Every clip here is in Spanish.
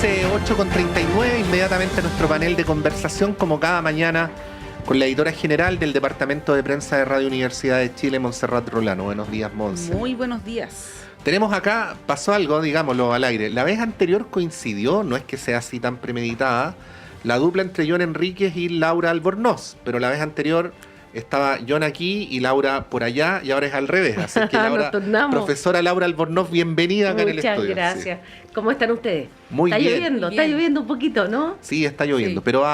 8:39, inmediatamente nuestro panel de conversación, como cada mañana, con la editora general del Departamento de Prensa de Radio Universidad de Chile, Montserrat Rolano. Buenos días, Monse. Muy buenos días. Tenemos acá, pasó algo, digámoslo al aire. La vez anterior coincidió, no es que sea así tan premeditada, la dupla entre John Enríquez y Laura Albornoz, pero la vez anterior estaba John aquí y Laura por allá, y ahora es al revés. Así que Laura, profesora Laura Albornoz, bienvenida acá en el estudio. Muchas gracias. Sí. ¿Cómo están ustedes? Muy bien. Está lloviendo un poquito, ¿no? Sí, está lloviendo, sí. Pero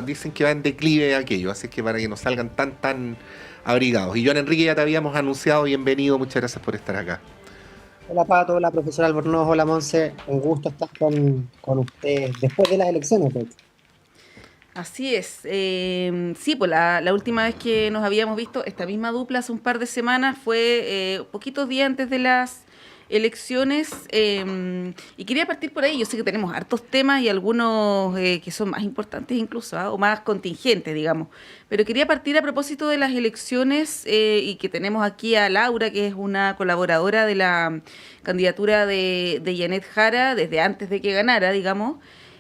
dicen que va en declive aquello, así que para que no salgan tan abrigados. Y John Enrique, ya te habíamos anunciado, bienvenido, muchas gracias por estar acá. Hola Pato, hola profesora Albornoz, hola Monse, un gusto estar con ustedes después de las elecciones, de hecho. Así es. Sí, pues la última vez que nos habíamos visto, esta misma dupla hace un par de semanas, fue poquitos días antes de las elecciones, y quería partir por ahí. Yo sé que tenemos hartos temas y algunos que son más importantes incluso, o más contingentes, digamos, pero quería partir a propósito de las elecciones, y que tenemos aquí a Laura, que es una colaboradora de la candidatura de Yanet Jara desde antes de que ganara, digamos.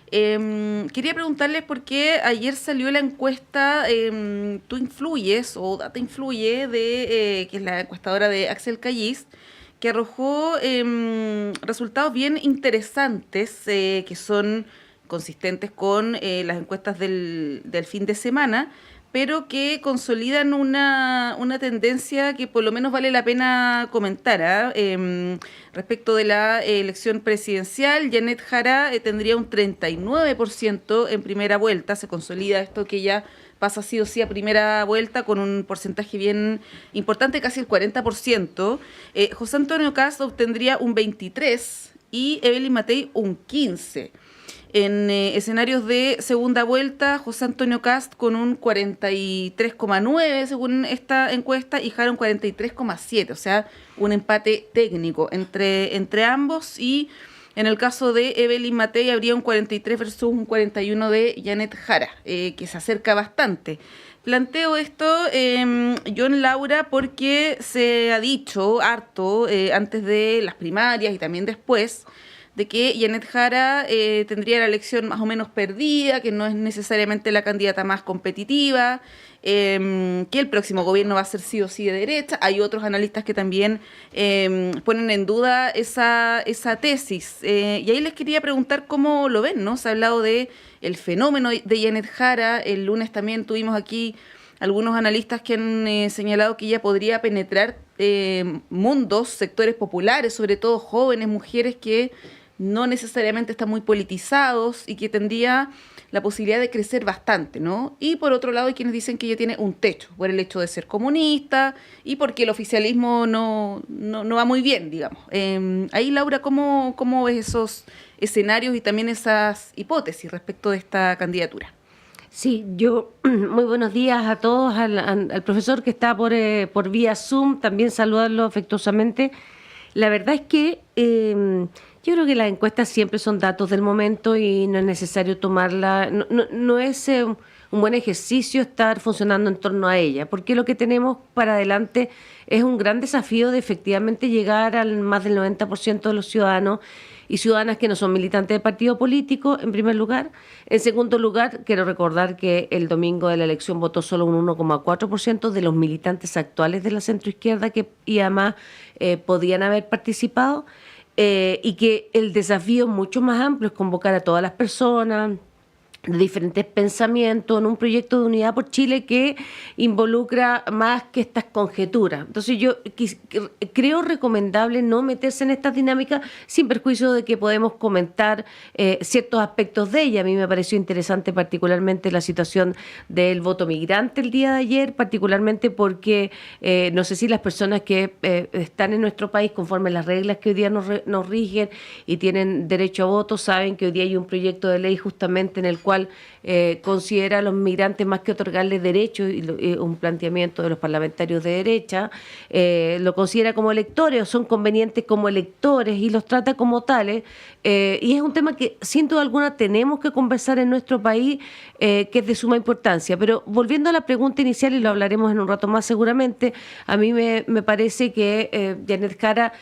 Quería preguntarles por qué ayer salió la encuesta Tú Influyes, o Data Influye, que es la encuestadora de Axel Callis, que arrojó resultados bien interesantes, que son consistentes con las encuestas del fin de semana, pero que consolidan una tendencia que por lo menos vale la pena comentar. Respecto de la elección presidencial, Yanet Jara tendría un 39% en primera vuelta. Se consolida esto, que ya pasa sí o sí a primera vuelta con un porcentaje bien importante, casi el 40%. José Antonio Kast obtendría un 23% y Evelyn Matei un 15%. En escenarios de segunda vuelta, José Antonio Kast con un 43,9% según esta encuesta, y Jara un 43,7%, o sea, un empate técnico entre ambos. Y en el caso de Evelyn Matei habría un 43 versus un 41 de Yanet Jara, que se acerca bastante. Planteo esto, John, Laura, porque se ha dicho harto antes de las primarias y también después, de que Yanet Jara tendría la elección más o menos perdida, que no es necesariamente la candidata más competitiva, que el próximo gobierno va a ser sí o sí de derecha. Hay otros analistas que también ponen en duda esa tesis. Y ahí les quería preguntar cómo lo ven, ¿no? Se ha hablado de el fenómeno de Yanet Jara. El lunes también tuvimos aquí algunos analistas que han señalado que ella podría penetrar mundos, sectores populares, sobre todo jóvenes, mujeres que no necesariamente están muy politizados y que tendría la posibilidad de crecer bastante, ¿no? Y por otro lado hay quienes dicen que ella tiene un techo por el hecho de ser comunista y porque el oficialismo no va muy bien, digamos. Ahí, Laura, ¿cómo ves esos escenarios y también esas hipótesis respecto de esta candidatura? Sí, muy buenos días a todos, al profesor que está por vía Zoom, también saludarlo afectuosamente. La verdad es que yo creo que las encuestas siempre son datos del momento y no es necesario tomarla, no es un buen ejercicio estar funcionando en torno a ella, porque lo que tenemos para adelante es un gran desafío de efectivamente llegar al más del 90% de los ciudadanos y ciudadanas que no son militantes de partido político, en primer lugar. En segundo lugar, quiero recordar que el domingo de la elección votó solo un 1,4% de los militantes actuales de la centroizquierda y además podían haber participado. Y que el desafío mucho más amplio es convocar a todas las personas de diferentes pensamientos en un proyecto de unidad por Chile que involucra más que estas conjeturas. Entonces yo creo recomendable no meterse en estas dinámicas sin perjuicio de que podemos comentar ciertos aspectos de ella. A mí me pareció interesante particularmente la situación del voto migrante el día de ayer, particularmente porque no sé si las personas que están en nuestro país conforme a las reglas que hoy día nos rigen y tienen derecho a voto, saben que hoy día hay un proyecto de ley justamente en el cual considera a los migrantes más que otorgarles derechos, y un planteamiento de los parlamentarios de derecha, lo considera como electores, o son convenientes como electores y los trata como tales, y es un tema que sin duda alguna tenemos que conversar en nuestro país, que es de suma importancia. Pero volviendo a la pregunta inicial, y lo hablaremos en un rato más seguramente, a mí me parece que Yanet Jara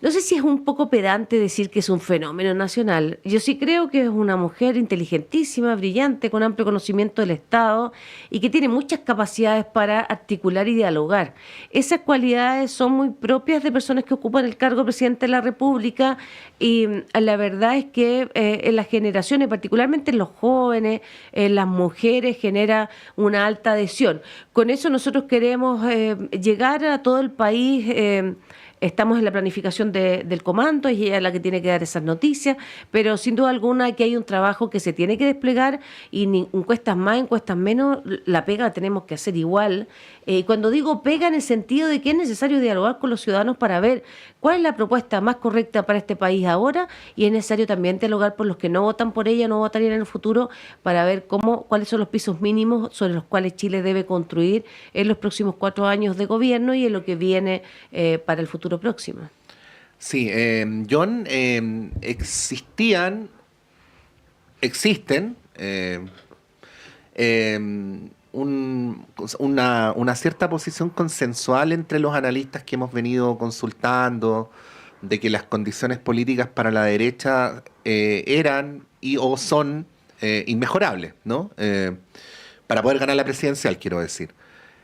No sé si es un poco pedante decir que es un fenómeno nacional. Yo sí creo que es una mujer inteligentísima, brillante, con amplio conocimiento del Estado y que tiene muchas capacidades para articular y dialogar. Esas cualidades son muy propias de personas que ocupan el cargo de presidente de la República y la verdad es que en las generaciones, particularmente en los jóvenes, en las mujeres, genera una alta adhesión. Con eso nosotros queremos llegar a todo el país. Estamos en la planificación del comando y ella es la que tiene que dar esas noticias, pero sin duda alguna que hay un trabajo que se tiene que desplegar y ni encuestas más, encuestas menos, la pega la tenemos que hacer igual. Cuando digo pega en el sentido de que es necesario dialogar con los ciudadanos para ver cuál es la propuesta más correcta para este país ahora y es necesario también dialogar por los que no votan por ella, no votarían en el futuro, para ver cuáles son los pisos mínimos sobre los cuales Chile debe construir en los próximos 4 años de gobierno y en lo que viene para el futuro próximo. Sí, John, existen una cierta posición consensual entre los analistas que hemos venido consultando de que las condiciones políticas para la derecha eran y o son inmejorables, ¿no? Para poder ganar la presidencial, quiero decir.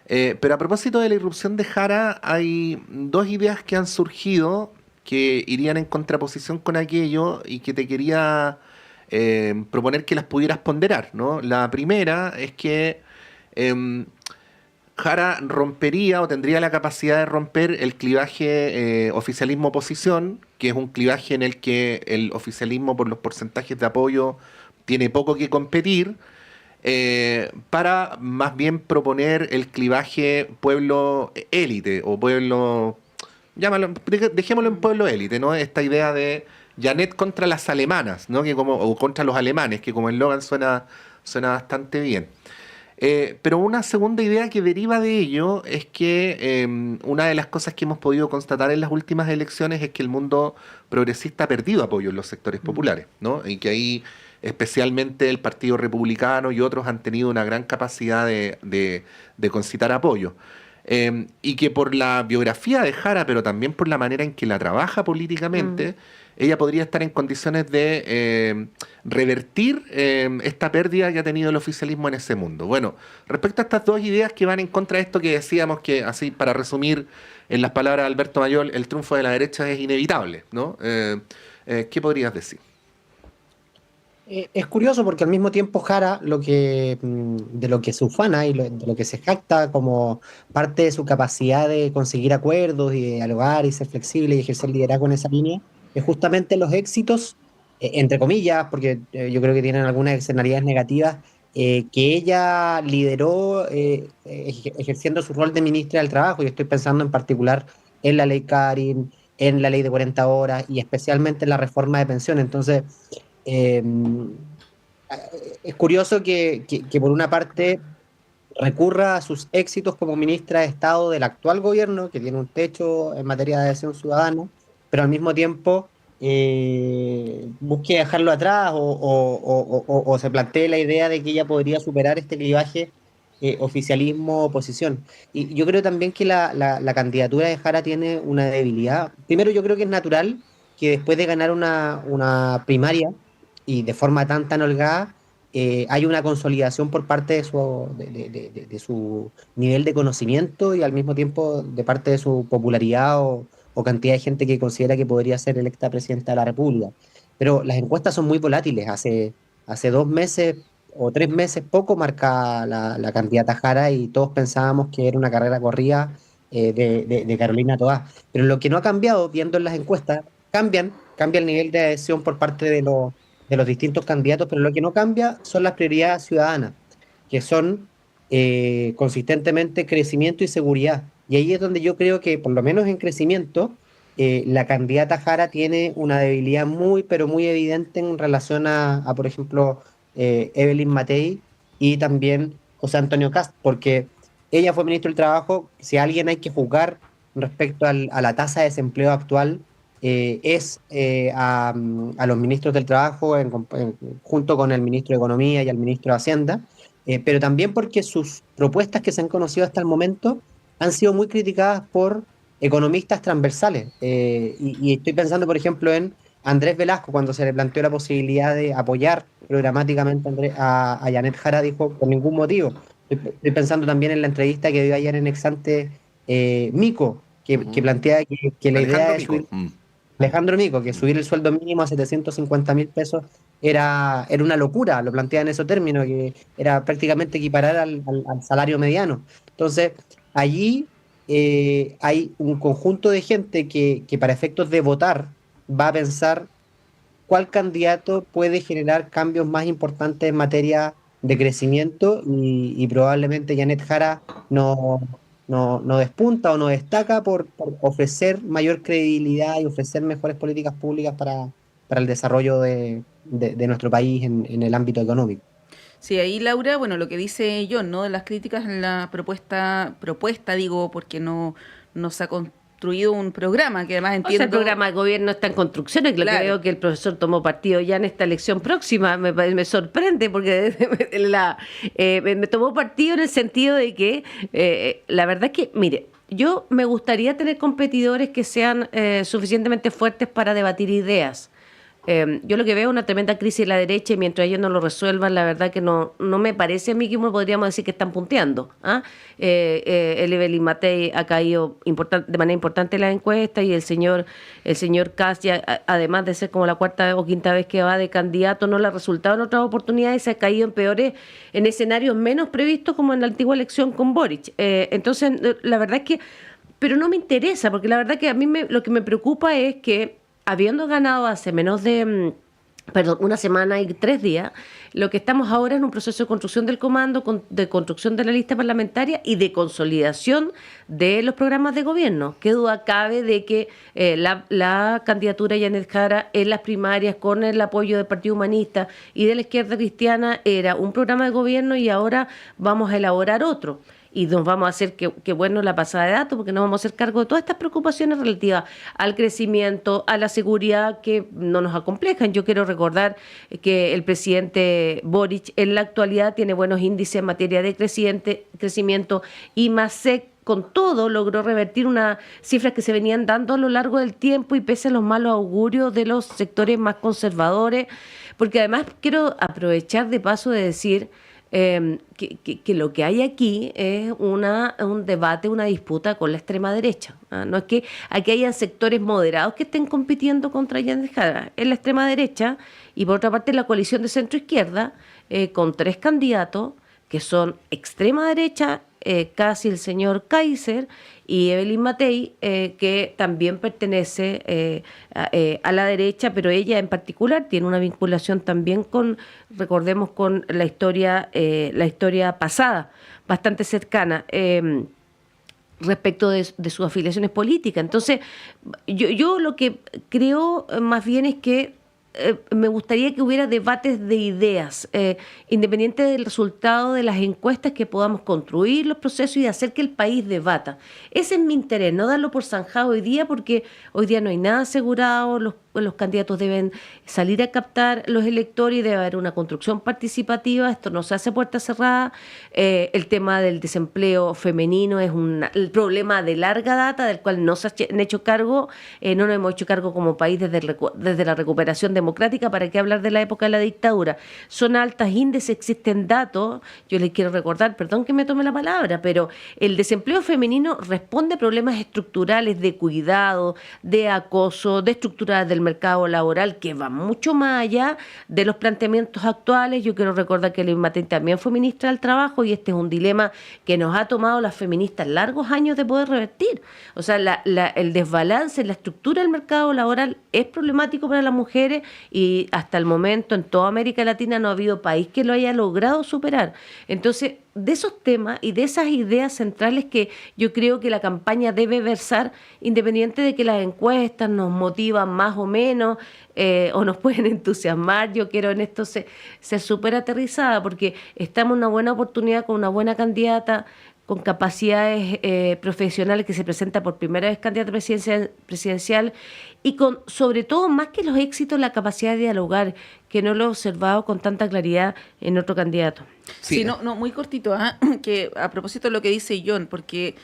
Pero a propósito de la irrupción de Jara, hay dos ideas que han surgido que irían en contraposición con aquello y que te quería proponer que las pudieras ponderar, ¿no? La primera es que Jara rompería o tendría la capacidad de romper el clivaje oficialismo-oposición, que es un clivaje en el que el oficialismo, por los porcentajes de apoyo, tiene poco que competir, para más bien proponer el clivaje pueblo-élite o pueblo, dejémoslo en pueblo-élite, ¿no? Esta idea de Janet contra las alemanas, ¿no? O contra los alemanes, que como eslogan suena bastante bien. Pero una segunda idea que deriva de ello es que una de las cosas que hemos podido constatar en las últimas elecciones es que el mundo progresista ha perdido apoyo en los sectores populares, ¿no? Y que ahí especialmente el Partido Republicano y otros han tenido una gran capacidad de concitar apoyo. Y que por la biografía de Jara, pero también por la manera en que la trabaja políticamente, ella podría estar en condiciones de revertir esta pérdida que ha tenido el oficialismo en ese mundo. Bueno, respecto a estas dos ideas que van en contra de esto que decíamos que, así para resumir en las palabras de Alberto Mayol, el triunfo de la derecha es inevitable, ¿no? ¿Qué podrías decir? Es curioso porque al mismo tiempo Jara, de lo que se ufana y de lo que se jacta como parte de su capacidad de conseguir acuerdos y de dialogar y ser flexible y ejercer liderazgo en esa línea, es justamente los éxitos, entre comillas, porque yo creo que tienen algunas externalidades negativas, que ella lideró ejerciendo su rol de ministra del Trabajo, y estoy pensando en particular en la ley Karin, en la ley de 40 horas y especialmente en la reforma de pensiones. Entonces, es curioso que por una parte recurra a sus éxitos como ministra de Estado del actual gobierno, que tiene un techo en materia de adhesión ciudadana, pero al mismo tiempo busque dejarlo atrás o se plantee la idea de que ella podría superar este clivaje oficialismo-oposición. Y yo creo también que la candidatura de Jara tiene una debilidad. Primero, yo creo que es natural que después de ganar una primaria y de forma tan holgada, hay una consolidación por parte de su nivel de conocimiento y al mismo tiempo de parte de su popularidad o cantidad de gente que considera que podría ser electa presidenta de la República. Pero las encuestas son muy volátiles. Hace 2 meses o 3 meses poco marca la candidata Jara y todos pensábamos que era una carrera corrida de Carolina Toá. Pero lo que no ha cambiado, viendo en las encuestas, cambia el nivel de adhesión por parte de los distintos candidatos, pero lo que no cambia son las prioridades ciudadanas, que son consistentemente crecimiento y seguridad. Y ahí es donde yo creo que, por lo menos en crecimiento, la candidata Jara tiene una debilidad muy, pero muy evidente en relación a por ejemplo, Evelyn Matei y también José Antonio Kast, porque ella fue ministro del Trabajo. Si a alguien hay que juzgar respecto a la tasa de desempleo actual, es a los ministros del Trabajo junto con el ministro de Economía y al ministro de Hacienda, pero también porque sus propuestas que se han conocido hasta el momento han sido muy criticadas por economistas transversales. Y estoy pensando, por ejemplo, en Andrés Velasco, cuando se le planteó la posibilidad de apoyar programáticamente a Janet Jara, dijo por ningún motivo. Estoy pensando también en la entrevista que dio ayer en Exante Mico, que plantea que la idea Alejandro de subir, Mico. Alejandro Mico, que subir el sueldo mínimo a 750.000 pesos era una locura, lo plantea en esos términos, que era prácticamente equiparar al salario mediano. Entonces, allí hay un conjunto de gente que para efectos de votar va a pensar cuál candidato puede generar cambios más importantes en materia de crecimiento y probablemente Janet Jara no despunta o no destaca por ofrecer mayor credibilidad y ofrecer mejores políticas públicas para el desarrollo de nuestro país en el ámbito económico. Sí, ahí Laura, bueno, lo que dice John, ¿no? De las críticas en la propuesta digo, porque no se ha construido un programa, que además O sea, entiendo... el programa de gobierno está en construcción, y lo Claro. que veo que el profesor tomó partido ya en esta elección próxima, me sorprende porque me tomó partido en el sentido de que la verdad es que, mire, yo me gustaría tener competidores que sean suficientemente fuertes para debatir ideas. Yo lo que veo es una tremenda crisis de la derecha y mientras ellos no lo resuelvan, la verdad que no me parece a mí que podríamos decir que están punteando. El Evelyn Matei ha caído de manera importante en la encuesta y el señor Kast, ya, además de ser como la cuarta o quinta vez que va de candidato, no le ha resultado en otras oportunidades, se ha caído en escenarios menos previstos como en la antigua elección con Boric. Entonces, la verdad es que, pero no me interesa, porque la verdad que a mí lo que me preocupa es que habiendo ganado hace menos de una semana y 3 días, lo que estamos ahora es en un proceso de construcción del comando, de construcción de la lista parlamentaria y de consolidación de los programas de gobierno. Qué duda cabe de que la candidatura de Janet Jara en las primarias, con el apoyo del Partido Humanista y de la izquierda cristiana, era un programa de gobierno y ahora vamos a elaborar otro. Y nos vamos a hacer, que bueno la pasada de datos, porque nos vamos a hacer cargo de todas estas preocupaciones relativas al crecimiento, a la seguridad, que no nos acomplejan. Yo quiero recordar que el presidente Boric en la actualidad tiene buenos índices en materia de crecimiento y MASEC con todo logró revertir unas cifras que se venían dando a lo largo del tiempo y pese a los malos augurios de los sectores más conservadores, porque además quiero aprovechar de paso de decir que lo que hay aquí es un debate, una disputa con la extrema derecha. No es que aquí hayan sectores moderados que estén compitiendo contra Janet Jara, es la extrema derecha y por otra parte la coalición de centro izquierda con 3 candidatos que son extrema derecha, casi el señor Kaiser y Evelyn Matei, que también pertenece a la derecha, pero ella en particular tiene una vinculación también recordemos, con la historia pasada, bastante cercana, respecto de sus afiliaciones políticas. Entonces, yo lo que creo más bien es que me gustaría que hubiera debates de ideas, independiente del resultado de las encuestas, que podamos construir los procesos y hacer que el país debata. Ese es mi interés, no darlo por zanjado hoy día, porque hoy día no hay nada asegurado, los candidatos deben salir a captar los electores y debe haber una construcción participativa, esto no se hace a puerta cerrada. El tema del desempleo femenino es el problema de larga data del cual no se han hecho cargo, no nos hemos hecho cargo como país desde la recuperación democrática, para qué hablar de la época de la dictadura. Son altos índices, existen datos, yo les quiero recordar, perdón que me tome la palabra, pero el desempleo femenino responde a problemas estructurales de cuidado, de acoso, de estructuras del mercado laboral que van mucho más allá de los planteamientos actuales. Yo quiero recordar que Evelyn Matei también fue ministra del Trabajo y este es un dilema que nos ha tomado las feministas largos años de poder revertir. O sea, el desbalance en la estructura del mercado laboral es problemático para las mujeres y hasta el momento en toda América Latina no ha habido país que lo haya logrado superar. Entonces, de esos temas y de esas ideas centrales que yo creo que la campaña debe versar, independiente de que las encuestas nos motivan más o menos o nos pueden entusiasmar. Yo quiero en esto ser súper aterrizada, porque estamos en una buena oportunidad con una buena candidata con capacidades profesionales, que se presenta por primera vez candidata presidencial y con, sobre todo, más que los éxitos, la capacidad de dialogar, que no lo he observado con tanta claridad en otro candidato. Sí, no, muy cortito, que a propósito de lo que dice John, porque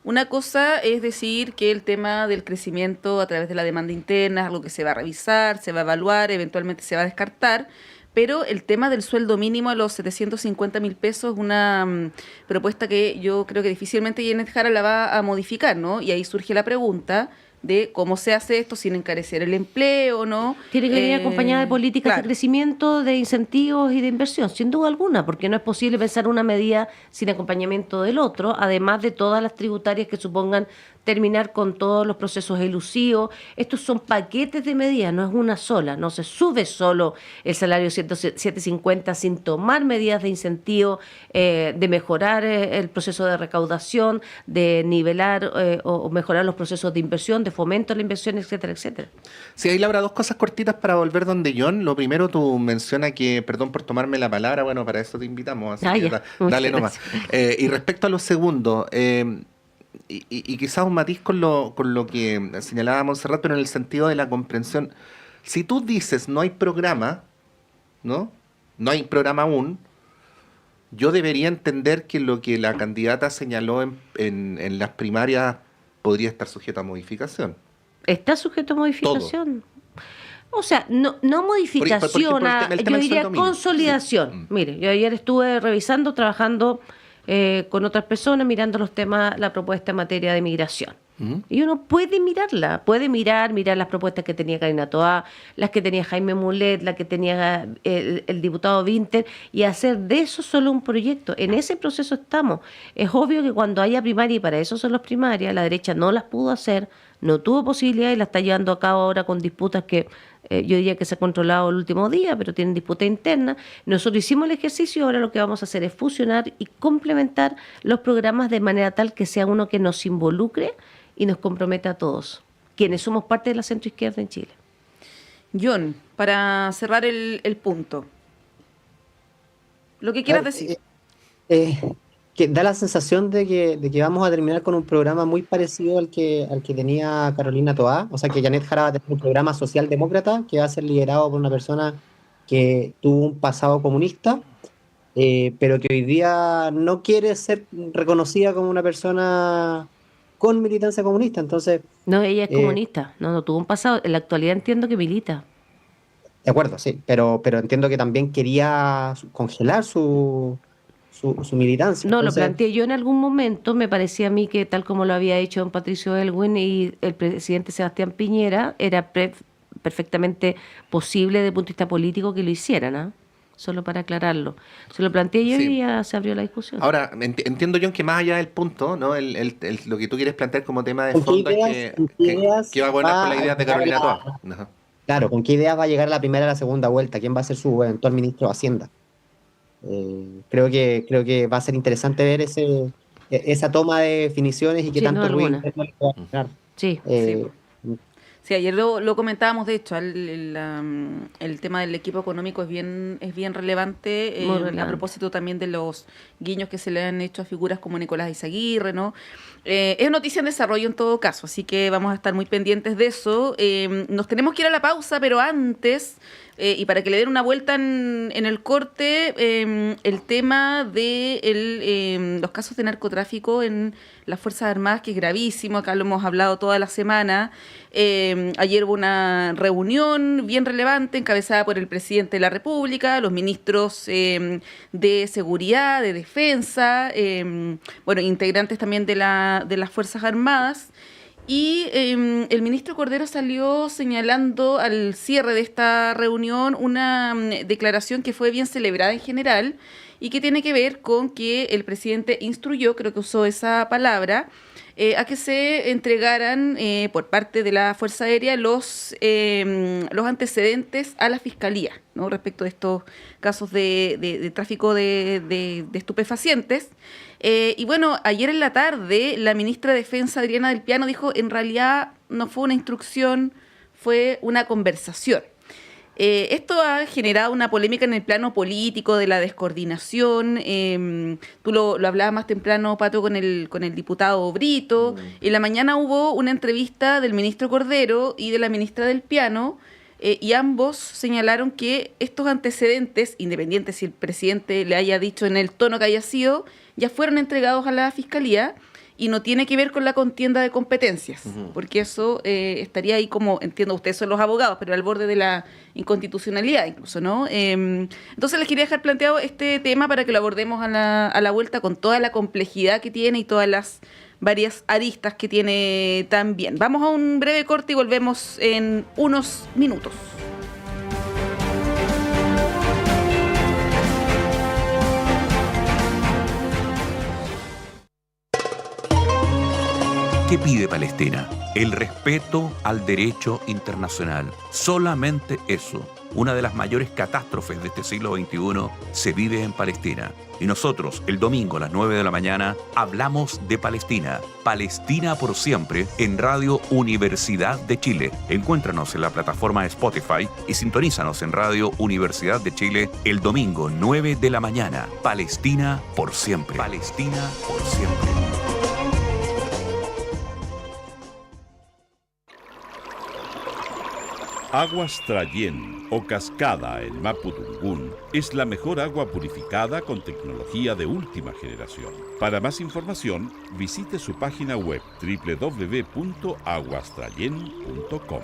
Una cosa es decir que el tema del crecimiento a través de la demanda interna es algo que se va a revisar, se va a evaluar, eventualmente se va a descartar, pero el tema del sueldo mínimo a los 750.000 pesos es una propuesta que yo creo que difícilmente Janet Jara la va a modificar, ¿no? Y ahí surge la pregunta de cómo se hace esto sin encarecer el empleo, ¿no? Tiene que venir acompañada de políticas claro. de crecimiento, de incentivos y de inversión, sin duda alguna, porque no es posible pensar una medida sin acompañamiento del otro, además de todas las tributarias que supongan terminar con todos los procesos elusivos. Estos son paquetes de medidas, no es una sola, no se sube solo el salario 750 sin tomar medidas de incentivo, de mejorar el proceso de recaudación, de nivelar o mejorar los procesos de inversión, de fomento a la inversión, etcétera, etcétera. Sí, ahí Laura, dos cosas cortitas para volver donde John. Lo primero, tú mencionas que, perdón por tomarme la palabra, bueno, para eso te invitamos, así que dale nomás. Y respecto a lo segundo, y quizás un matiz con lo que señalaba Montserrat, pero en el sentido de la comprensión. Si tú dices no hay programa, ¿no? No hay programa aún, yo debería entender que lo que la candidata señaló en las primarias podría estar sujeto a modificación. Está sujeto a modificación. O sea, no modificación, por ejemplo, el tema yo del diría sueldo mínimo. consolidación. Sí. Mire, yo ayer estuve revisando, trabajando con otras personas, mirando los temas, la propuesta en materia de migración. Y uno puede mirarla, mirar las propuestas que tenía Karina Toá, las que tenía Jaime Mulet, las que tenía el diputado Vinter, y hacer de eso solo un proyecto. En ese proceso estamos. Es obvio que cuando haya primaria, y para eso son las primarias, la derecha no las pudo hacer, no tuvo posibilidad y la está llevando a cabo ahora con disputas que yo diría que se ha controlado el último día, pero tienen disputa interna. Nosotros hicimos el ejercicio y ahora lo que vamos a hacer es fusionar y complementar los programas de manera tal que sea uno que nos involucre y nos comprometa a todos, quienes somos parte de la centroizquierda en Chile. John, para cerrar el punto, lo que quieras decir. Que da la sensación de que vamos a terminar con un programa muy parecido al que tenía Carolina Toá, o sea que Janet Jara va a tener un programa socialdemócrata que va a ser liderado por una persona que tuvo un pasado comunista, pero que hoy día no quiere ser reconocida como una persona con militancia comunista. Entonces, no, ella es comunista, no tuvo un pasado, en la actualidad entiendo que milita. De acuerdo, sí, pero entiendo que también quería congelar su militancia. No, Entonces, lo planteé yo en algún momento, me parecía a mí que tal como lo había hecho don Patricio Elwin y el presidente Sebastián Piñera, era perfectamente posible desde el punto de vista político que lo hicieran, ¿ah? Solo para aclararlo. Se lo planteé yo y ya se abrió la discusión. Ahora, entiendo, John, que más allá del punto, ¿no? Lo que tú quieres plantear como tema de fondo es que va a poner con la idea de Carolina Toá. Claro, ¿con qué ideas va a llegar a la primera y la segunda vuelta? ¿Quién va a ser su eventual ministro de Hacienda? Creo que va a ser interesante ver esa toma de definiciones y qué tanto ruido le va a generar. Sí, Sí, ayer lo comentábamos, de hecho, el tema del equipo económico es bien relevante, a propósito también de los guiños que se le han hecho a figuras como Nicolás Izaguirre, ¿no? Es noticia en desarrollo en todo caso, así que vamos a estar muy pendientes de eso. Nos tenemos que ir a la pausa, pero antes, y para que le den una vuelta en el corte, el tema de los casos de narcotráfico en las Fuerzas Armadas, que es gravísimo, acá lo hemos hablado toda la semana. Ayer hubo una reunión bien relevante encabezada por el presidente de la República, los ministros de Seguridad, de Defensa, integrantes también de las Fuerzas Armadas. Y el ministro Cordero salió señalando al cierre de esta reunión una declaración que fue bien celebrada en general y que tiene que ver con que el presidente instruyó, creo que usó esa palabra, a que se entregaran por parte de la Fuerza Aérea los antecedentes a la Fiscalía, ¿no? Respecto de estos casos de tráfico de estupefacientes. Y bueno, ayer en la tarde la ministra de Defensa, Adriana del Piano, dijo en realidad no fue una instrucción, fue una conversación. Esto ha generado una polémica en el plano político de la descoordinación. Tú lo hablabas más temprano, Pato, con el diputado Brito. En la mañana hubo una entrevista del ministro Cordero y de la ministra del Piano, y ambos señalaron que estos antecedentes, independientes si el presidente le haya dicho en el tono que haya sido, ya fueron entregados a la Fiscalía y no tiene que ver con la contienda de competencias, porque eso estaría ahí como, entiendo, ustedes son los abogados, pero al borde de la inconstitucionalidad incluso, ¿no? Entonces les quería dejar planteado este tema para que lo abordemos a la vuelta con toda la complejidad que tiene y todas las varias aristas que tiene también. Vamos a un breve corte y volvemos en unos minutos. ¿Qué pide Palestina? El respeto al derecho internacional. Solamente eso. Una de las mayores catástrofes de este siglo XXI se vive en Palestina. Y nosotros, el domingo a las 9 de la mañana, hablamos de Palestina. Palestina por siempre en Radio Universidad de Chile. Encuéntranos en la plataforma Spotify y sintonízanos en Radio Universidad de Chile el domingo 9 de la mañana. Palestina por siempre. Palestina por siempre. Aguas Trayén o Cascada en Mapudungún es la mejor agua purificada con tecnología de última generación. Para más información, visite su página web www.aguastrayen.com.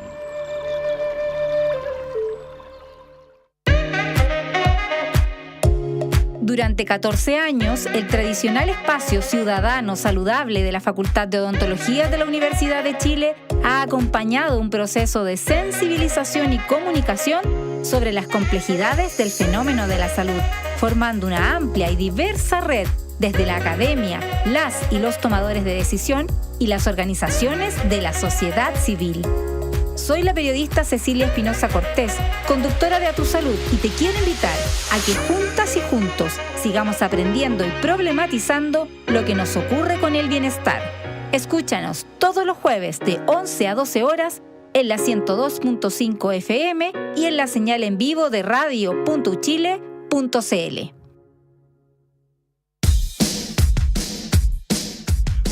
Durante 14 años, el tradicional espacio ciudadano saludable de la Facultad de Odontología de la Universidad de Chile ha acompañado un proceso de sensibilización y comunicación sobre las complejidades del fenómeno de la salud, formando una amplia y diversa red desde la academia, las y los tomadores de decisión y las organizaciones de la sociedad civil. Soy la periodista Cecilia Espinosa Cortés, conductora de A Tu Salud, y te quiero invitar a que juntas y juntos sigamos aprendiendo y problematizando lo que nos ocurre con el bienestar. Escúchanos todos los jueves de 11 a 12 horas en la 102.5 FM y en la señal en vivo de radio.uchile.cl.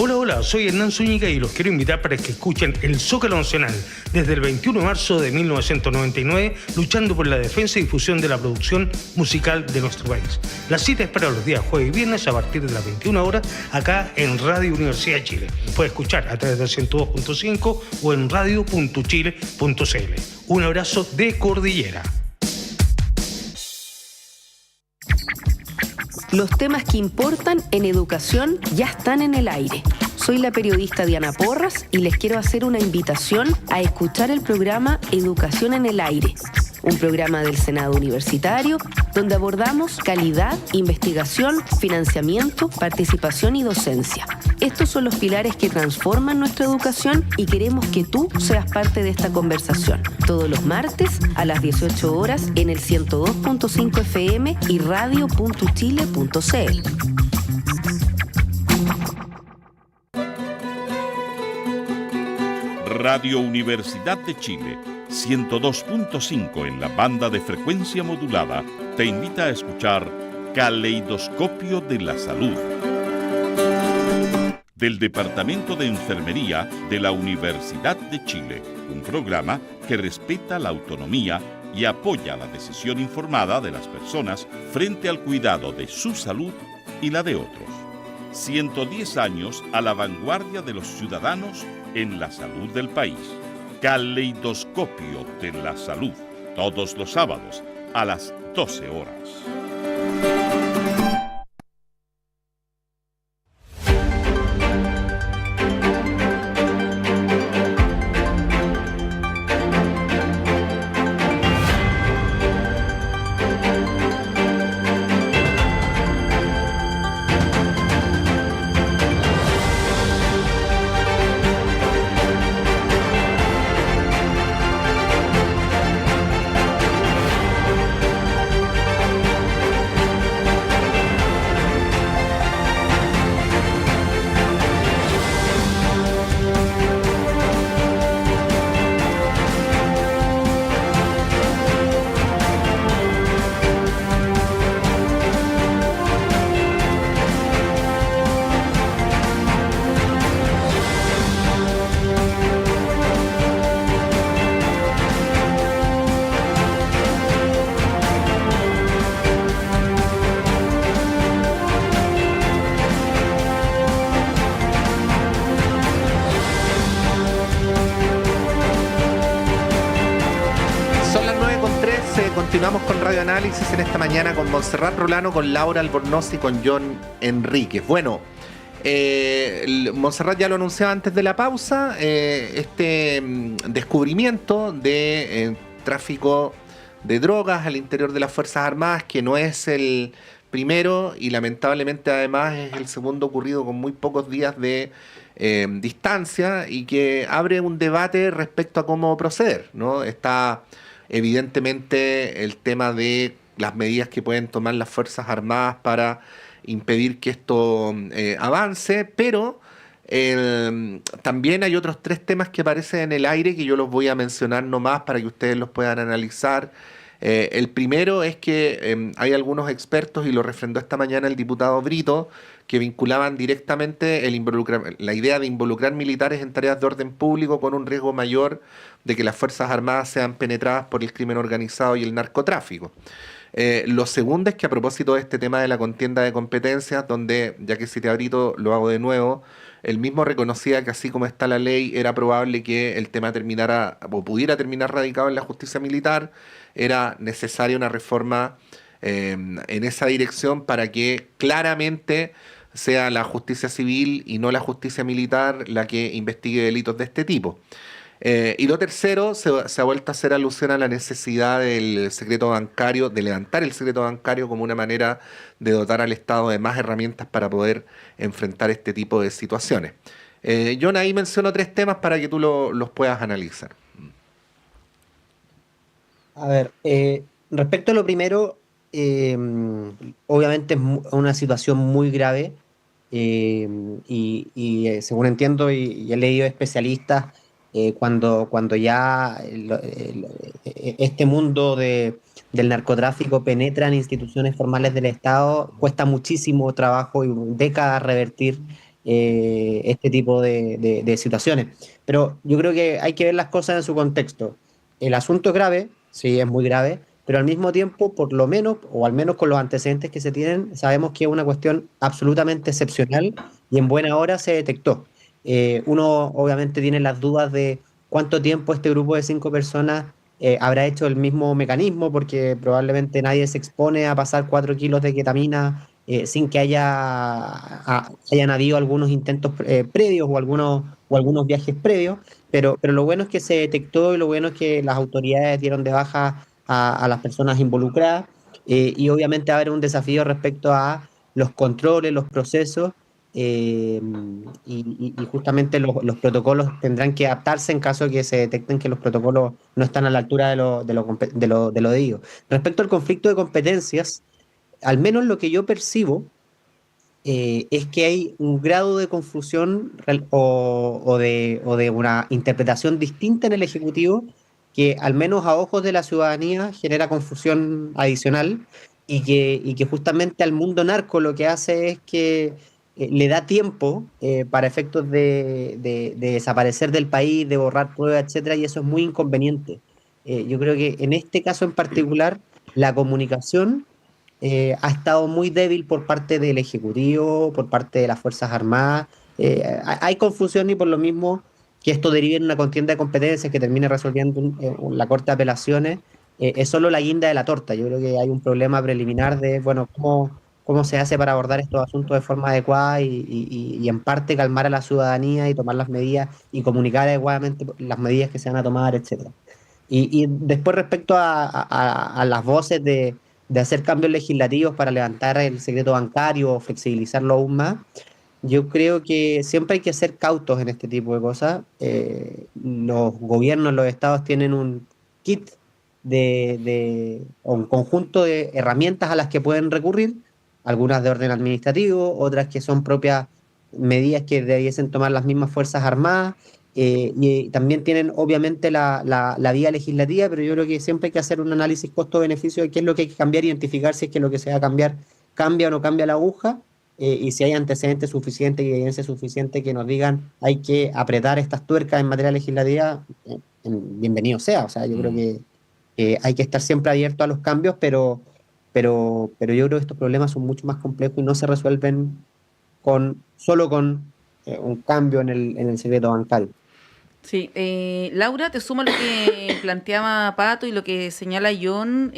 Hola, hola, soy Hernán Zúñiga y los quiero invitar para que escuchen el Zócalo Nacional desde el 21 de marzo de 1999, luchando por la defensa y difusión de la producción musical de nuestro país. La cita es para los días jueves y viernes a partir de las 21 horas acá en Radio Universidad de Chile. Puede escuchar a través del 102.5 o en radio.chile.cl. Un abrazo de cordillera. Los temas que importan en educación ya están en el aire. Soy la periodista Diana Porras y les quiero hacer una invitación a escuchar el programa Educación en el Aire, un programa del Senado Universitario donde abordamos calidad, investigación, financiamiento, participación y docencia. Estos son los pilares que transforman nuestra educación y queremos que tú seas parte de esta conversación. Todos los martes a las 18 horas en el 102.5 FM y radio.chile.cl. Radio Universidad de Chile, 102.5 en la banda de frecuencia modulada, te invita a escuchar Caleidoscopio de la Salud. Del Departamento de Enfermería de la Universidad de Chile, un programa que respeta la autonomía y apoya la decisión informada de las personas frente al cuidado de su salud y la de otros. 110 años a la vanguardia de los ciudadanos en la salud del país. Caleidoscopio de la Salud, todos los sábados a las 12 horas. continuamos con Radio Análisis en esta mañana con Montserrat Rolano, con Laura Albornoz y con John Enríquez. Bueno, Montserrat ya lo anunciaba antes de la pausa, descubrimiento de tráfico de drogas al interior de las Fuerzas Armadas, que no es el primero y lamentablemente además es el segundo ocurrido con muy pocos días de distancia, y que abre un debate respecto a cómo proceder, ¿no? Está evidentemente el tema de las medidas que pueden tomar las Fuerzas Armadas para impedir que esto avance, pero también hay otros 3 temas que aparecen en el aire que yo los voy a mencionar nomás para que ustedes los puedan analizar. El primero es que hay algunos expertos, y lo refrendó esta mañana el diputado Brito, que vinculaban directamente la idea de involucrar militares en tareas de orden público con un riesgo mayor de que las Fuerzas Armadas sean penetradas por el crimen organizado y el narcotráfico. Lo segundo es que, a propósito de este tema de la contienda de competencias, donde, ya que cité a Brito, lo hago de nuevo, él mismo reconocía que así como está la ley, era probable que el tema terminara o pudiera terminar radicado en la justicia militar. Era necesaria una reforma en esa dirección para que claramente sea la justicia civil y no la justicia militar la que investigue delitos de este tipo. Y lo tercero, se ha vuelto a hacer alusión a la necesidad del secreto bancario, de levantar el secreto bancario como una manera de dotar al Estado de más herramientas para poder enfrentar este tipo de situaciones. John, ahí menciono 3 temas para que tú los puedas analizar. A ver, respecto a lo primero, obviamente es una situación muy grave, y según entiendo y he leído especialistas, cuando ya este mundo del narcotráfico penetra en instituciones formales del Estado, cuesta muchísimo trabajo y décadas revertir este tipo de situaciones. Pero yo creo que hay que ver las cosas en su contexto. El asunto es grave, sí, es muy grave, pero al mismo tiempo, por lo menos, o al menos con los antecedentes que se tienen, sabemos que es una cuestión absolutamente excepcional y en buena hora se detectó. Uno obviamente tiene las dudas de cuánto tiempo este grupo de 5 personas habrá hecho el mismo mecanismo, porque probablemente nadie se expone a pasar 4 kilos de ketamina sin que hayan habido algunos intentos previos o algunos viajes previos, pero lo bueno es que se detectó y lo bueno es que las autoridades dieron de baja a las personas involucradas, y obviamente va a haber un desafío respecto a los controles, los procesos, y justamente los protocolos tendrán que adaptarse en caso de que se detecten que los protocolos no están a la altura de lo debido. Respecto al conflicto de competencias, al menos lo que yo percibo es que hay un grado de confusión o de una interpretación distinta en el Ejecutivo que, al menos a ojos de la ciudadanía, genera confusión adicional, y que justamente al mundo narco lo que hace es que le da tiempo para efectos de desaparecer del país, de borrar pruebas, etcétera, y eso es muy inconveniente. Yo creo que en este caso en particular la comunicación ha estado muy débil por parte del Ejecutivo, por parte de las Fuerzas Armadas. Hay confusión, y por lo mismo que esto derive en una contienda de competencias que termine resolviendo la Corte de Apelaciones, es solo la guinda de la torta. Yo creo que hay un problema preliminar de, bueno, cómo se hace para abordar estos asuntos de forma adecuada y en parte calmar a la ciudadanía y tomar las medidas y comunicar adecuadamente las medidas que se van a tomar, etcétera. Y después, respecto a las voces de hacer cambios legislativos para levantar el secreto bancario o flexibilizarlo aún más, yo creo que siempre hay que ser cautos en este tipo de cosas. Los gobiernos, los estados tienen un kit o un conjunto de herramientas a las que pueden recurrir, algunas de orden administrativo, otras que son propias medidas que debiesen tomar las mismas Fuerzas Armadas, y también tienen obviamente la vía legislativa, pero yo creo que siempre hay que hacer un análisis costo-beneficio de qué es lo que hay que cambiar, identificar si es que lo que se va a cambiar cambia o no cambia la aguja, y si hay antecedentes suficientes y evidencia suficiente que nos digan hay que apretar estas tuercas en materia legislativa, bienvenido sea. O sea, yo creo que hay que estar siempre abierto a los cambios, pero yo creo que estos problemas son mucho más complejos y no se resuelven solo con un cambio en el secreto bancario. Sí, Laura, te sumo a lo que planteaba Pato y lo que señala John.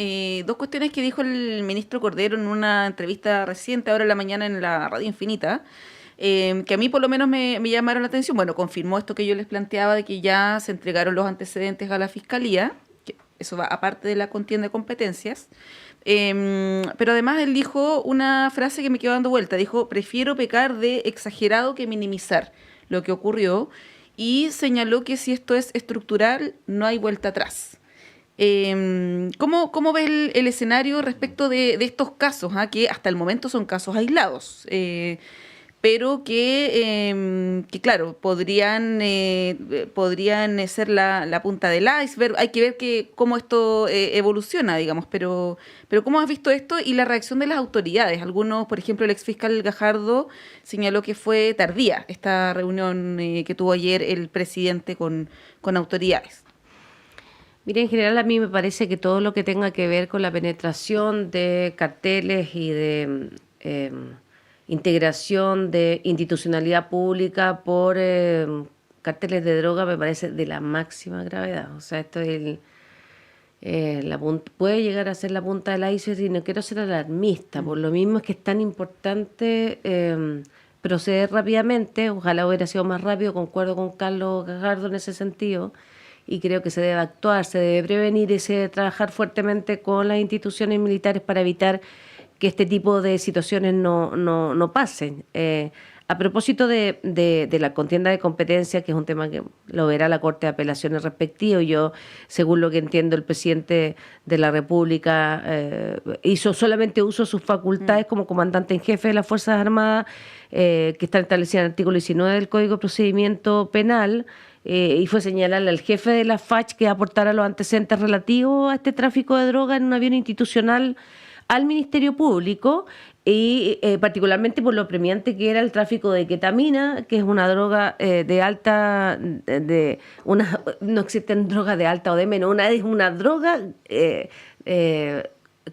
Dos cuestiones que dijo el ministro Cordero en una entrevista reciente, ahora en la mañana en la Radio Infinita, que a mí por lo menos me llamaron la atención. Bueno, confirmó esto que yo les planteaba de que ya se entregaron los antecedentes a la Fiscalía, que eso va aparte de la contienda de competencias. Pero además él dijo una frase que me quedó dando vuelta. Dijo, prefiero pecar de exagerado que minimizar lo que ocurrió. Y señaló que si esto es estructural, no hay vuelta atrás. ¿Cómo ves el escenario respecto de estos casos, que hasta el momento son casos aislados? Pero que claro, podrían ser la punta del iceberg. Hay que ver cómo esto evoluciona, digamos. Pero ¿cómo has visto esto y la reacción de las autoridades? Algunos, por ejemplo, el exfiscal Gajardo señaló que fue tardía esta reunión que tuvo ayer el presidente con autoridades. Mira, en general a mí me parece que todo lo que tenga que ver con la penetración de carteles y de integración de institucionalidad pública por carteles de droga me parece de la máxima gravedad. O sea, esto es puede llegar a ser la punta del iceberg y no quiero ser alarmista. Por lo mismo es que es tan importante proceder rápidamente. Ojalá hubiera sido más rápido, concuerdo con Carlos Gajardo en ese sentido. Y creo que se debe actuar, se debe prevenir y se debe trabajar fuertemente con las instituciones militares para evitar que este tipo de situaciones no pasen. A propósito de la contienda de competencia, que es un tema que lo verá la Corte de Apelaciones respectivo, yo, según lo que entiendo, el presidente de la República hizo solamente uso de sus facultades como comandante en jefe de las Fuerzas Armadas, que están establecidas en el artículo 19 del Código de Procedimiento Penal, y fue señalarle al jefe de la FACH que aportara los antecedentes relativos a este tráfico de droga en un avión institucional al Ministerio Público y particularmente por lo premiante que era el tráfico de ketamina, que es una droga de alta, no existen drogas de alta o de menos, es una droga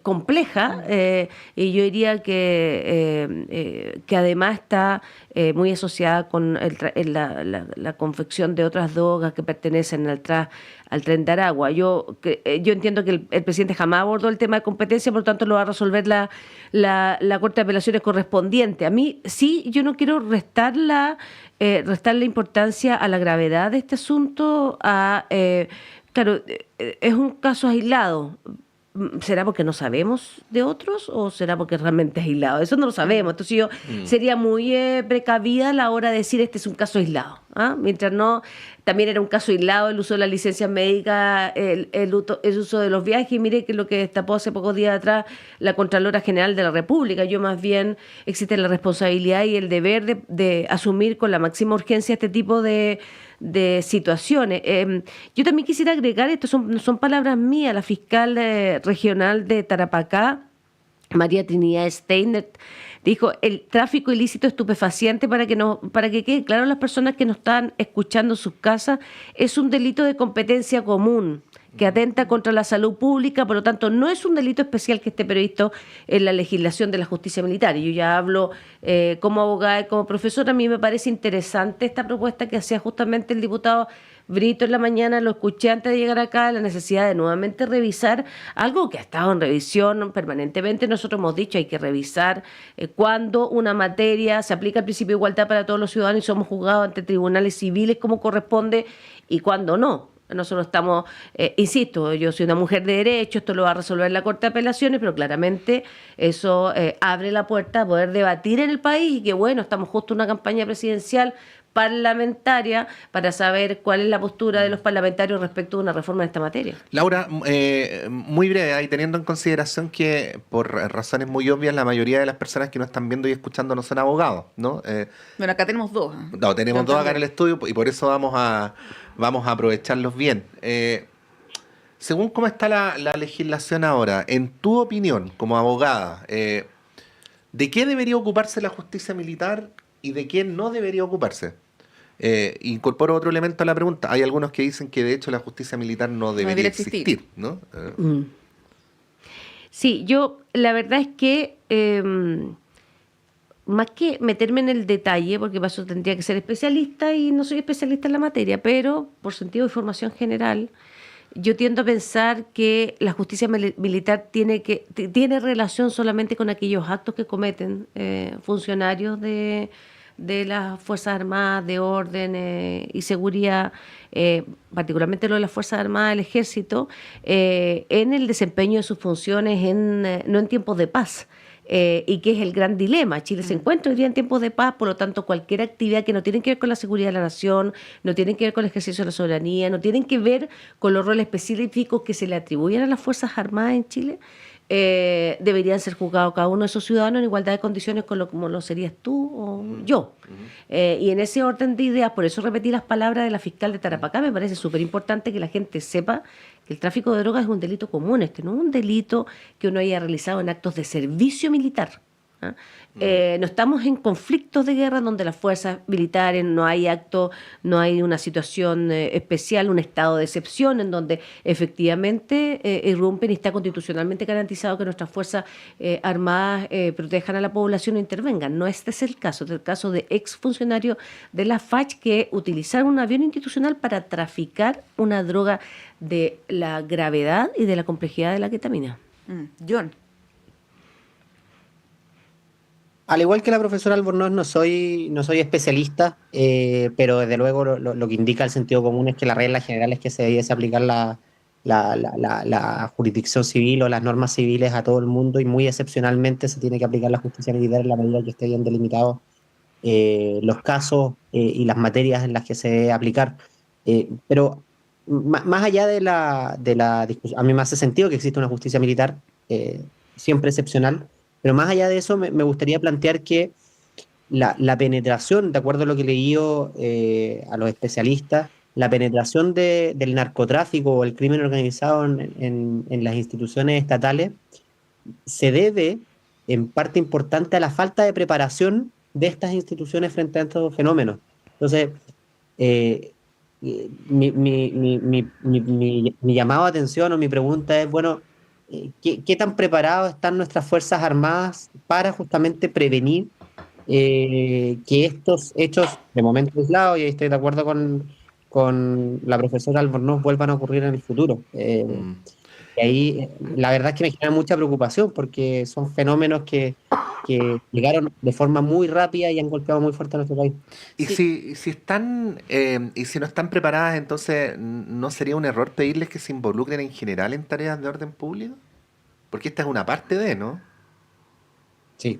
compleja y yo diría que además está muy asociada con la confección de otras drogas que pertenecen al Tren de Aragua. Yo entiendo que el presidente jamás abordó el tema de competencia, por lo tanto lo va a resolver la Corte de Apelaciones correspondiente. A mí sí, yo no quiero restarle importancia a la gravedad de este asunto. Claro, es un caso aislado. ¿Será porque no sabemos de otros o será porque realmente es aislado? Eso no lo sabemos. Entonces yo sería muy precavida a la hora de decir este es un caso aislado. Mientras no, también era un caso aislado el uso de las licencias médicas, el uso de los viajes. Y mire que lo que destapó hace pocos días atrás la Contralora General de la República. Yo más bien existe la responsabilidad y el deber de asumir con la máxima urgencia este tipo de situaciones. Yo también quisiera agregar, esto son palabras mías, la fiscal regional de Tarapacá, María Trinidad Steiner, dijo: el tráfico ilícito estupefaciente, para que quede claro a las personas que nos están escuchando en sus casas, es un delito de competencia común que atenta contra la salud pública, por lo tanto no es un delito especial que esté previsto en la legislación de la justicia militar. Y yo ya hablo como abogada y como profesora. A mí me parece interesante esta propuesta que hacía justamente el diputado Brito en la mañana, lo escuché antes de llegar acá, la necesidad de nuevamente revisar algo que ha estado en revisión permanentemente. Nosotros hemos dicho hay que revisar cuando una materia se aplica el principio de igualdad para todos los ciudadanos y somos juzgados ante tribunales civiles como corresponde y cuando no. Nosotros estamos, insisto, yo soy una mujer de derecho, esto lo va a resolver la Corte de Apelaciones, pero claramente eso abre la puerta a poder debatir en el país y que bueno, estamos justo en una campaña presidencial parlamentaria para saber cuál es la postura de los parlamentarios respecto a una reforma en esta materia. Laura, muy breve, y teniendo en consideración que por razones muy obvias la mayoría de las personas que nos están viendo y escuchando no son abogados, ¿no? Bueno, acá tenemos dos. No, tenemos dos acá en el estudio y por eso vamos a aprovecharlos bien. Según cómo está la legislación ahora, en tu opinión como abogada, ¿de qué debería ocuparse la justicia militar y de qué no debería ocuparse? Incorporo otro elemento a la pregunta. Hay algunos que dicen que de hecho la justicia militar no debería existir, ¿no? Sí, yo la verdad es que más que meterme en el detalle, porque para eso tendría que ser especialista y no soy especialista en la materia, pero por sentido de formación general, yo tiendo a pensar que la justicia militar tiene relación solamente con aquellos actos que cometen funcionarios de las Fuerzas Armadas, de orden y seguridad, particularmente lo de las Fuerzas Armadas, el Ejército, en el desempeño de sus funciones no en tiempos de paz. Y que es el gran dilema. Chile se encuentra hoy día en tiempos de paz, por lo tanto cualquier actividad que no tiene que ver con la seguridad de la nación, no tiene que ver con el ejercicio de la soberanía, no tienen que ver con los roles específicos que se le atribuyen a las Fuerzas Armadas en Chile, deberían ser juzgados cada uno de esos ciudadanos en igualdad de condiciones como lo serías tú o yo. Y en ese orden de ideas, por eso repetí las palabras de la fiscal de Tarapacá, me parece súper importante que la gente sepa que el tráfico de drogas es un delito común, no es un delito que uno haya realizado en actos de servicio militar. ¿Ah? No estamos en conflictos de guerra donde las fuerzas militares no hay acto, no hay una situación especial, un estado de excepción en donde efectivamente irrumpen y está constitucionalmente garantizado que nuestras fuerzas armadas protejan a la población o intervengan. No este es el caso, es el caso de exfuncionarios de la FACH que utilizaron un avión institucional para traficar una droga de la gravedad y de la complejidad de la ketamina. John. Al igual que la profesora Albornoz, no soy especialista, pero desde luego lo que indica el sentido común es que la regla general es que se debiese aplicar la jurisdicción civil o las normas civiles a todo el mundo y muy excepcionalmente se tiene que aplicar la justicia militar en la medida que esté bien delimitado los casos y las materias en las que se debe aplicar. Pero más allá de la discusión, a mí me hace sentido que exista una justicia militar siempre excepcional. Pero más allá de eso, me gustaría plantear que la penetración, de acuerdo a lo que he leído a los especialistas, la penetración del narcotráfico o el crimen organizado en las instituciones estatales se debe, en parte importante, a la falta de preparación de estas instituciones frente a estos fenómenos. Entonces, mi llamado a atención o mi pregunta es, bueno, ¿qué tan preparados están nuestras Fuerzas Armadas para justamente prevenir que estos hechos de momento aislados, y ahí estoy de acuerdo con la profesora Albornoz, vuelvan a ocurrir en el futuro? Y ahí la verdad es que me genera mucha preocupación porque son fenómenos que llegaron de forma muy rápida y han golpeado muy fuerte a nuestro país. Y si están y si no están preparadas, entonces ¿no sería un error pedirles que se involucren en general en tareas de orden público? Porque esta es una parte de, ¿no? Sí.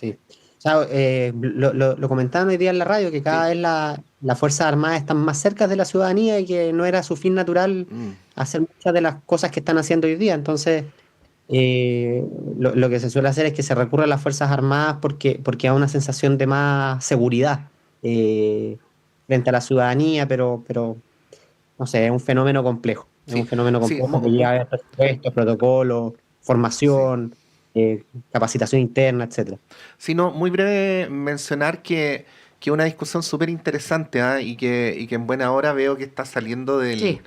O sea, lo comentaban hoy día en la radio, que cada vez las Fuerzas Armadas están más cerca de la ciudadanía y que no era su fin natural hacer muchas de las cosas que están haciendo hoy día. Entonces, lo que se suele hacer es que se recurre a las Fuerzas Armadas porque hay una sensación de más seguridad frente a la ciudadanía, pero no sé, es un fenómeno complejo. Es un fenómeno complejo que lleva a presupuestos, protocolos, formación, capacitación interna, etcétera. Sino muy breve mencionar que una discusión súper interesante y que en buena hora veo que está saliendo del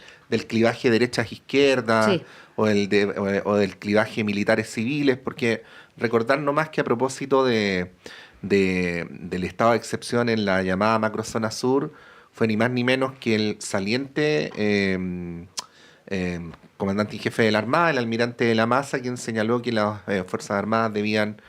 clivaje derechas-izquierdas o del clivaje militares civiles, porque recordar nomás que a propósito del estado de excepción en la llamada macrozona sur, fue ni más ni menos que el saliente comandante y jefe de la Armada, el almirante de la Maza, quien señaló que las Fuerzas Armadas debían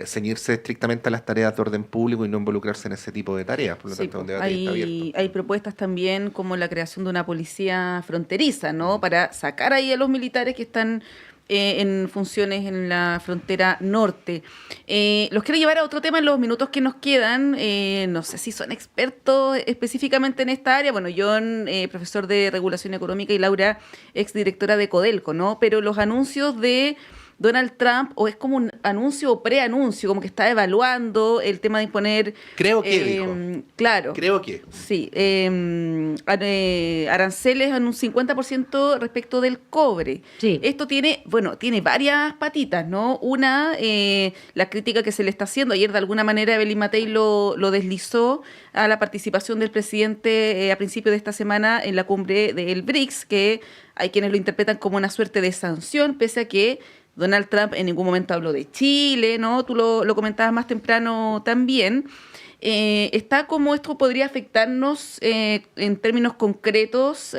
ceñirse estrictamente a las tareas de orden público y no involucrarse en ese tipo de tareas. Por lo tanto, un debate está abierto. Hay propuestas también como la creación de una policía fronteriza, ¿no? Para sacar ahí a los militares que están en funciones en la frontera norte. Los quiero llevar a otro tema en los minutos que nos quedan. No sé si son expertos específicamente en esta área. Bueno, John, profesor de Regulación Económica, y Laura, exdirectora de Codelco, ¿no? Pero los anuncios de Donald Trump, o es como un anuncio o preanuncio, como que está evaluando el tema de imponer... Creo que dijo. Claro. Creo que. Sí. Aranceles en un 50% respecto del cobre. Sí. Esto tiene varias patitas, ¿no? Una, la crítica que se le está haciendo. Ayer, de alguna manera, Evelyn Matei lo deslizó a la participación del presidente a principio de esta semana en la cumbre del BRICS, que hay quienes lo interpretan como una suerte de sanción, pese a que Donald Trump en ningún momento habló de Chile, ¿no? Tú lo comentabas más temprano también. Está como esto podría afectarnos en términos concretos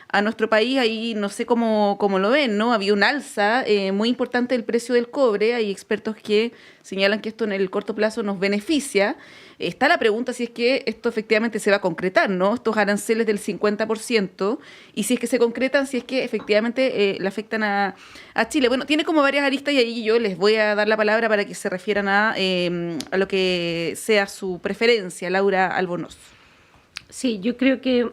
a nuestro país. Ahí no sé cómo lo ven, ¿no? Había un alza muy importante del precio del cobre. Hay expertos que señalan que esto en el corto plazo nos beneficia. Está la pregunta si es que esto efectivamente se va a concretar, ¿no? Estos aranceles del 50%, y si es que se concretan, si es que efectivamente le afectan a Chile. Bueno, tiene como varias aristas y ahí yo les voy a dar la palabra para que se refieran a lo que sea su preferencia. Laura Albornoz. Sí, yo creo que,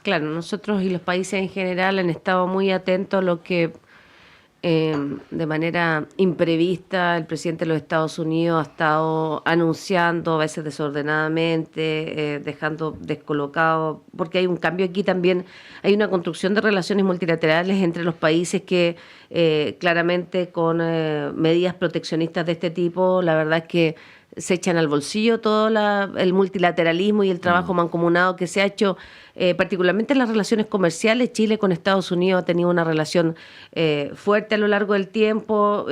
claro, nosotros y los países en general han estado muy atentos a lo que de manera imprevista el presidente de los Estados Unidos ha estado anunciando, a veces desordenadamente, dejando descolocado, porque hay un cambio aquí también, hay una construcción de relaciones multilaterales entre los países que claramente con medidas proteccionistas de este tipo, la verdad es que se echan al bolsillo todo el multilateralismo y el trabajo mancomunado que se ha hecho, particularmente en las relaciones comerciales. Chile con Estados Unidos ha tenido una relación fuerte a lo largo del tiempo,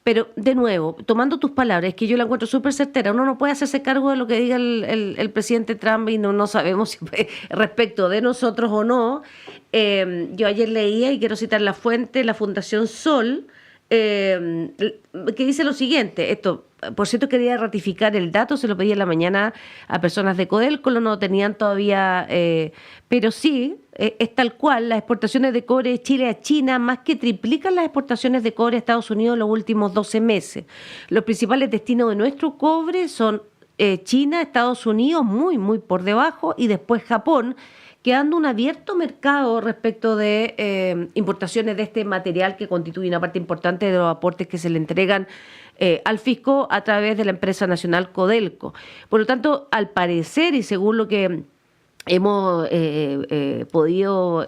pero de nuevo, tomando tus palabras, es que yo la encuentro súper certera. Uno no puede hacerse cargo de lo que diga el presidente Trump y no sabemos si respecto de nosotros o no. Yo ayer leía, y quiero citar la fuente, la Fundación Sol, que dice lo siguiente. Esto, por cierto, quería ratificar el dato, se lo pedí en la mañana a personas de Codelco, no lo tenían todavía, pero sí, es tal cual. Las exportaciones de cobre de Chile a China más que triplican las exportaciones de cobre a Estados Unidos en los últimos 12 meses. Los principales destinos de nuestro cobre son China, Estados Unidos, muy, muy por debajo, y después Japón, quedando un abierto mercado respecto de importaciones de este material que constituye una parte importante de los aportes que se le entregan al fisco a través de la empresa nacional Codelco. Por lo tanto, al parecer, y según lo que hemos podido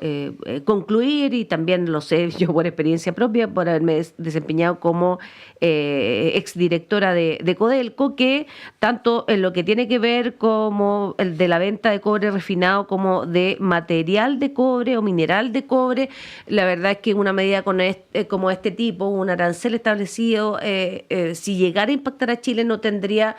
concluir, y también lo sé yo por experiencia propia, por haberme desempeñado como exdirectora de Codelco, que tanto en lo que tiene que ver como el de la venta de cobre refinado como de material de cobre o mineral de cobre, la verdad es que una medida como este tipo, un arancel establecido, si llegara a impactar a Chile no tendría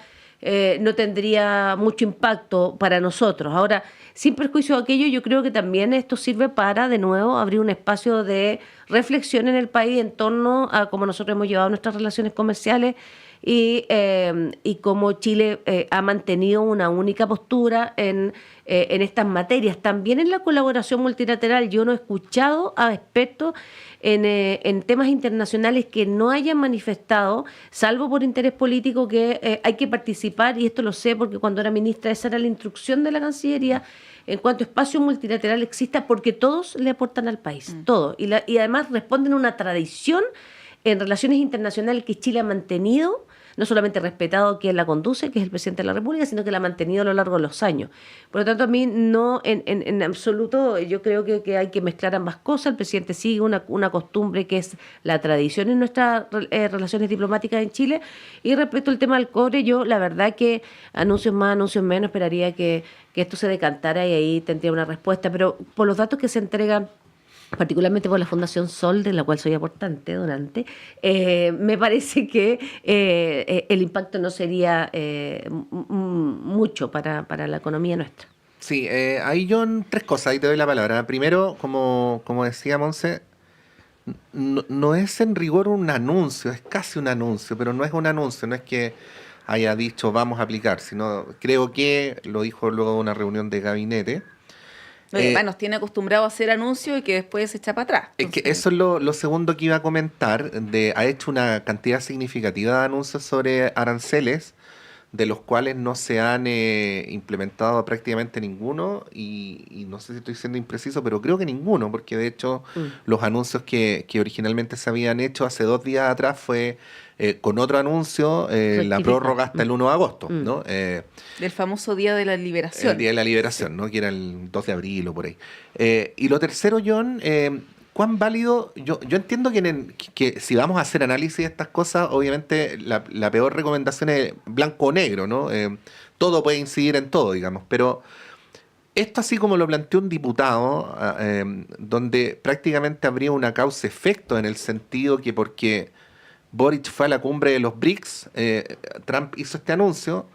mucho impacto para nosotros. Ahora, sin perjuicio de aquello, yo creo que también esto sirve para, de nuevo, abrir un espacio de reflexión en el país en torno a cómo nosotros hemos llevado nuestras relaciones comerciales y cómo Chile ha mantenido una única postura en estas materias. También en la colaboración multilateral, yo no he escuchado a expertos en temas internacionales que no hayan manifestado, salvo por interés político, que hay que participar, y esto lo sé porque cuando era ministra esa era la instrucción de la Cancillería, en cuanto a espacio multilateral exista, porque todos le aportan al país, todos, y además responden a una tradición en relaciones internacionales que Chile ha mantenido, no solamente respetado quien la conduce, que es el presidente de la República, sino que la ha mantenido a lo largo de los años. Por lo tanto, a mí no, en absoluto, yo creo que hay que mezclar ambas cosas. El presidente sigue una costumbre que es la tradición en nuestras relaciones diplomáticas en Chile. Y respecto al tema del cobre, yo la verdad que anuncios más, anuncios menos, esperaría que esto se decantara y ahí tendría una respuesta. Pero por los datos que se entregan, particularmente por la Fundación Sol, de la cual soy donante, me parece que el impacto no sería mucho para la economía nuestra. Sí, ahí yo tres cosas, ahí te doy la palabra. Primero, como decía Monse, no es en rigor un anuncio, es casi un anuncio, pero no es un anuncio, no es que haya dicho vamos a aplicar, sino creo que lo dijo luego de una reunión de gabinete. Nos tiene acostumbrado a hacer anuncios y que después se echa para atrás. Entonces, eso es lo segundo que iba a comentar. Ha hecho una cantidad significativa de anuncios sobre aranceles, de los cuales no se han implementado prácticamente ninguno, y no sé si estoy siendo impreciso, pero creo que ninguno, porque de hecho los anuncios que originalmente se habían hecho hace 2 días atrás fue con otro anuncio, la prórroga hasta el 1 de agosto, ¿no? Del famoso Día de la Liberación. El Día de la Liberación, ¿no? Que era el 2 de abril o por ahí. Y lo tercero, John, ¿cuán válido? Yo entiendo que si vamos a hacer análisis de estas cosas, obviamente la peor recomendación es blanco o negro, ¿no? Todo puede incidir en todo, digamos, pero Esto así como lo planteó un diputado, donde prácticamente habría una causa-efecto en el sentido que porque Boric fue a la cumbre de los BRICS, Trump hizo este anuncio,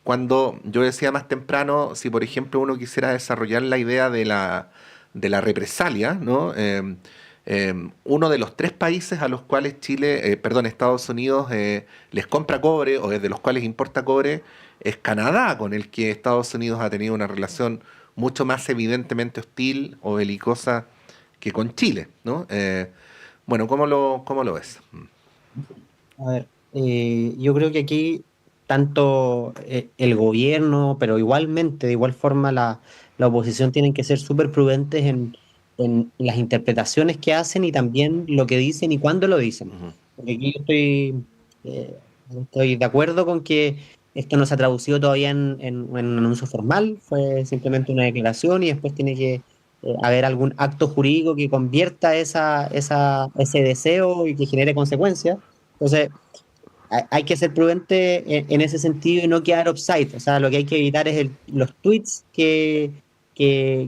cuando yo decía más temprano, si por ejemplo uno quisiera desarrollar la idea de la represalia, ¿no? Uno de los 3 países a los cuales Estados Unidos les compra cobre o desde los cuales importa cobre es Canadá, con el que Estados Unidos ha tenido una relación mucho más evidentemente hostil o belicosa que con Chile, ¿no? Bueno, ¿cómo lo ves? A ver, yo creo que aquí tanto el gobierno, pero igualmente, de igual forma, la oposición tienen que ser súper prudentes en las interpretaciones que hacen y también lo que dicen y cuándo lo dicen. Ujú. Porque aquí yo estoy de acuerdo con que esto no se ha traducido todavía en un anuncio formal, fue simplemente una declaración y después tiene que haber algún acto jurídico que convierta ese deseo y que genere consecuencias. Entonces, hay que ser prudente en ese sentido y no quedar offside. O sea, lo que hay que evitar es los tweets que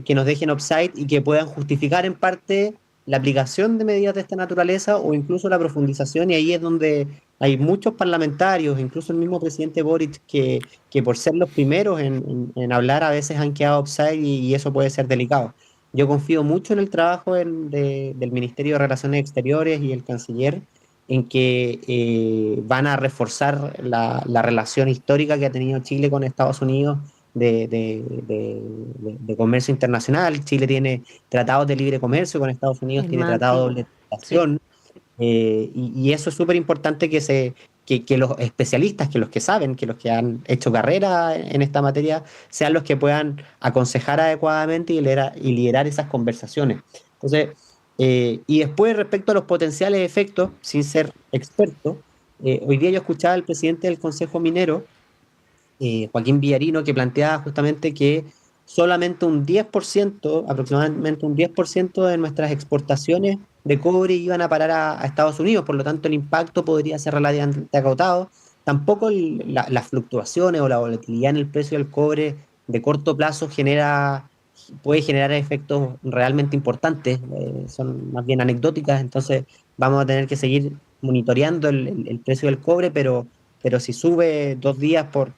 nos dejen offside y que puedan justificar en parte la aplicación de medidas de esta naturaleza o incluso la profundización, y ahí es donde hay muchos parlamentarios, incluso el mismo presidente Boric, que por ser los primeros en hablar a veces han quedado offside y eso puede ser delicado. Yo confío mucho en el trabajo del Ministerio de Relaciones Exteriores y el canciller, en que van a reforzar la relación histórica que ha tenido Chile con Estados Unidos de comercio internacional. Chile tiene tratados de libre comercio con Estados Unidos, tiene tratados de doble tributación, y eso es súper importante que los especialistas, que los que saben, que los que han hecho carrera en esta materia, sean los que puedan aconsejar adecuadamente y liderar esas conversaciones. Entonces, y después, respecto a los potenciales efectos, sin ser experto, hoy día yo escuchaba al presidente del Consejo Minero, Joaquín Villarino, que planteaba justamente que solamente aproximadamente un 10% de nuestras exportaciones de cobre iban a parar a Estados Unidos, por lo tanto el impacto podría ser relativamente acotado. Tampoco las fluctuaciones o la volatilidad en el precio del cobre de corto plazo puede generar efectos realmente importantes, son más bien anecdóticas, entonces vamos a tener que seguir monitoreando el precio del cobre, pero si sube 2 días por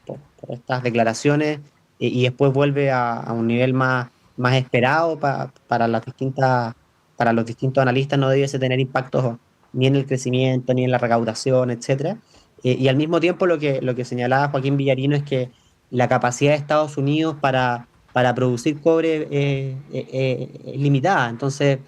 estas declaraciones y después vuelve a un nivel más esperado para los distintos analistas, no debiese tener impactos ni en el crecimiento, ni en la recaudación, etcétera. Y al mismo tiempo lo que señalaba Joaquín Villarino es que la capacidad de Estados Unidos para producir cobre es limitada. Entonces,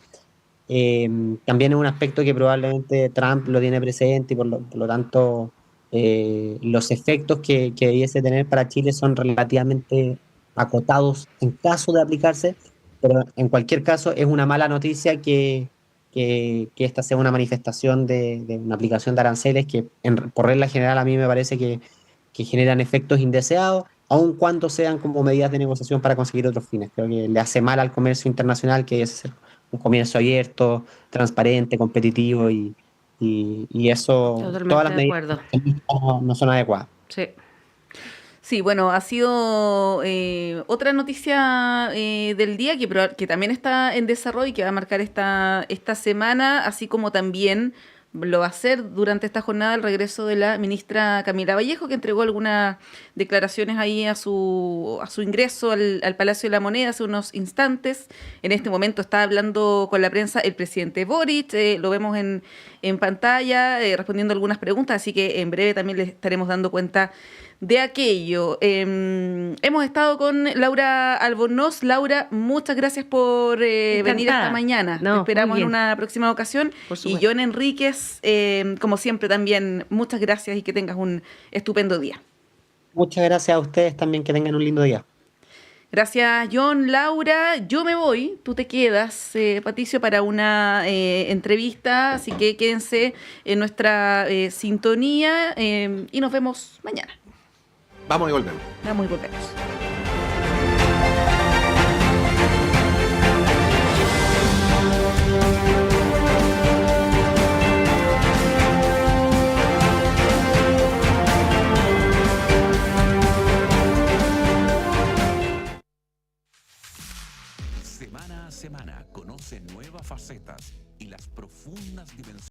también es un aspecto que probablemente Trump lo tiene presente y por lo tanto los efectos que debiese tener para Chile son relativamente acotados en caso de aplicarse, pero en cualquier caso es una mala noticia que esta sea una manifestación de una aplicación de aranceles que por regla general a mí me parece que generan efectos indeseados, aun cuando sean como medidas de negociación para conseguir otros fines. Creo que le hace mal al comercio internacional, que es un comercio abierto, transparente, competitivo, y eso, Totalmente todas las de medidas acuerdo. no son adecuadas. Sí. Sí, bueno, ha sido otra noticia del día que también está en desarrollo y que va a marcar esta semana, así como también lo va a hacer durante esta jornada el regreso de la ministra Camila Vallejo, que entregó algunas declaraciones ahí a su ingreso al Palacio de la Moneda hace unos instantes. En este momento está hablando con la prensa el presidente Boric, lo vemos en pantalla, respondiendo algunas preguntas, así que en breve también les estaremos dando cuenta de aquello. Hemos estado con Laura Albornoz. Laura, muchas gracias por venir esta mañana. Te esperamos en una próxima ocasión. Y John Enríquez, como siempre también, muchas gracias y que tengas un estupendo día. Muchas gracias a ustedes también, que tengan un lindo día. Gracias, John. Laura, yo me voy, tú te quedas, Patricio, para una entrevista, así que quédense en nuestra sintonía y nos vemos mañana. Vamos y volvemos. Vamos y volvemos.